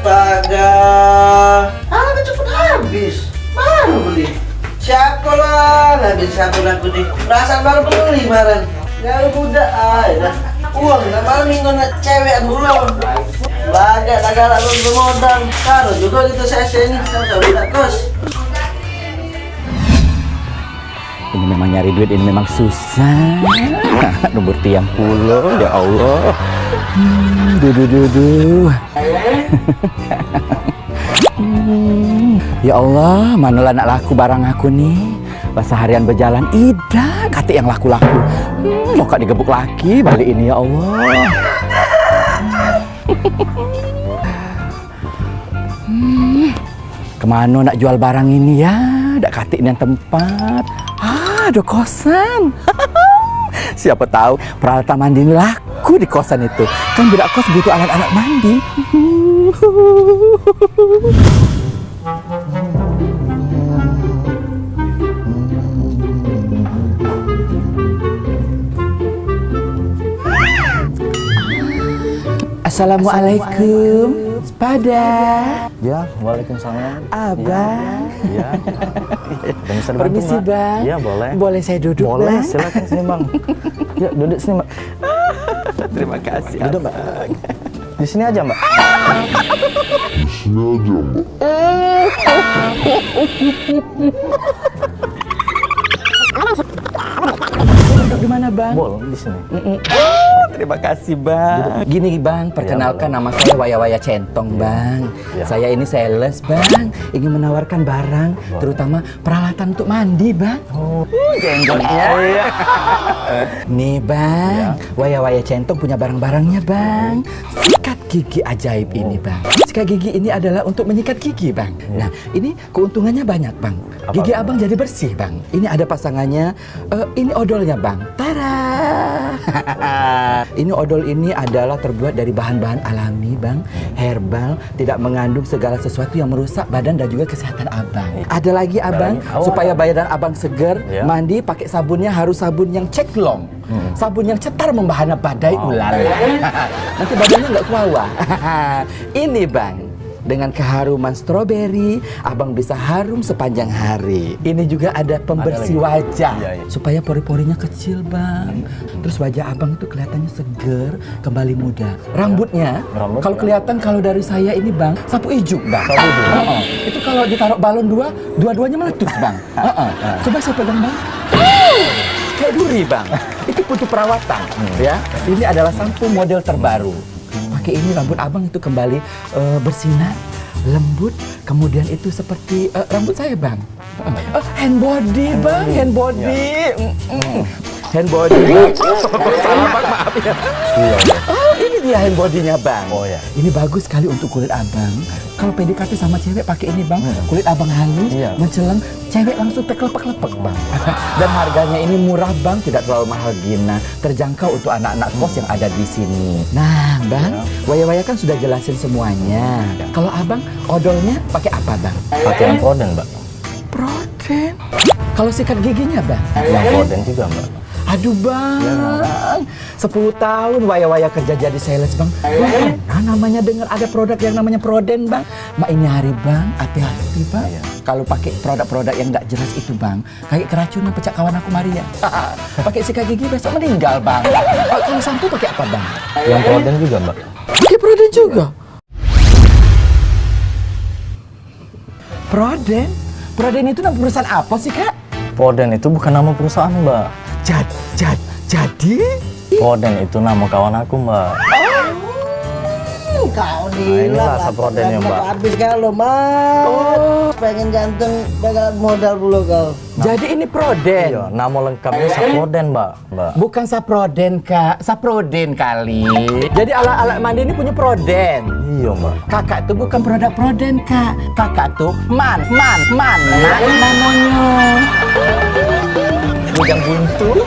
Astaga. Kan cepet habis. Baru beli. Siapa lah, habis satu aku nih. Perasaan baru beli kemarin. Gak udah, dah. Uang, gak malam minggu nak cewek dulu. Baga, negara lu bermodal. Kalau juga gitu saya sini, saya udah kos. Ini memang nyari duit, ini memang susah. Nomor tiang pulau, ya Allah. Duh. Ya Allah, manalah nak laku barang aku nih. Pas harian berjalan, ida kata yang laku-laku. Mau kak digebuk laki, balik ini ya Allah. Kemana nak jual barang ini ya? Dak katik yang tempat. Ada kosan. Siapa tahu peralatan mandi ini laku di kosan itu. Kan budak kos butuh alat-alat mandi. Assalamualaikum. Pada. Ya, waalaikumsalam. Abang. Ya. Bisa dibantu, Permisi, Mbak? Bang. Iya, boleh. Boleh saya duduk, Boleh, Bang? silakan sini, Bang. Ya, duduk sini, Mbak. Terima kasih, Duduk, Mbak. Di sini aja, Mbak. Duduk di mana, Bang? Boleh, di sini. Terima kasih, Bang. Gini, Bang, perkenalkan nama saya Waya Centong, Bang. Ya. Saya ini sales, Bang. Ingin menawarkan barang, terutama peralatan untuk mandi, Bang. Jenggotnya. Nih, Bang. Waya Centong punya barang-barangnya, Bang. Sikat gigi ajaib ini, Bang. Sikat gigi ini adalah untuk menyikat gigi, Bang. Nah, ini keuntungannya banyak, Bang. Gigi Abang jadi bersih, Bang. Ini ada pasangannya. Ini odolnya, Bang. Tara. Ini odol ini adalah terbuat dari bahan-bahan alami, Bang. Herbal, tidak mengandung segala sesuatu yang merusak badan dan juga kesehatan Abang. Ada lagi, Abang, supaya badan Abang seger, mandi pakai sabunnya harus sabun yang ceklong. Sabun yang cetar membahana badai ulala. Nanti badannya nggak kuawa. Ini, Bang. Dengan keharuman stroberi, Abang bisa harum sepanjang hari. Ini juga ada pembersih wajah, supaya pori-porinya kecil, Bang. Terus wajah Abang itu kelihatannya seger, kembali muda. Rambutnya, kalau kelihatan kalau dari saya ini, Bang, sapu ijuk, Bang. Sapu ijuk. Itu kalau ditaruh balon dua-duanya meletus, Bang. Coba saya pegang, Bang. Kayak duri, Bang. Itu butuh perawatan, ya. Ini adalah sampo model terbaru. Pakai ini rambut Abang itu kembali bersinar, lembut, kemudian itu seperti rambut saya, Bang. Hand body, Bang, hand body. Hand body. Salah, Bang, maaf ya. Ini dia hand body-nya, Bang. Ini bagus sekali untuk kulit Abang. Kalau PDKT sama cewek pakai ini, Bang, kulit Abang halus, menceleng, cewek langsung terkelepek-lepek, Bang. Dan harganya ini murah, Bang, tidak terlalu mahal gina, terjangkau untuk anak-anak kos yang ada di sini. Nah, Bang, Waya kan sudah jelasin semuanya. Kalau Abang odolnya pakai apa, Bang? Pakai yang Proden, Mbak. Proden. Kalau sikat giginya, Bang? Yang Proden juga, Mbak. Aduh, Bang, 10 tahun Waya kerja jadi sales, Bang. Nah, namanya dengar ada produk yang namanya Proden, Bang. Mak ini hari, Bang, hati-hati, Bang. Kalau pakai produk-produk yang nggak jelas itu, Bang, kayak keracunan pecah kawan aku Maria. Pakai sikat gigi besok meninggal, Bang. Kalau sampo pakai apa, Bang? Yang Proden juga, Mbak. Pakai Proden juga. Proden? Proden itu nama perusahaan apa sih, Kak? Proden itu bukan nama perusahaan, Mbak. Jadi? Proden itu nama kawan aku, Mbak. Kau inilah Saproden ya, Mbak. Habis kalau Mas. Pengen ganteng, pegang modal dulu kau. Jadi ini Proden. Iya, nama lengkapnya Saproden, Mbak. Bukan Saproden, Kak. Saproden kali. Jadi alat-alat mandi ini punya Proden. Iya, Mbak. Kakak tuh bukan produk Proden, Kak. Kakak tuh man namanya. Bujang buntu.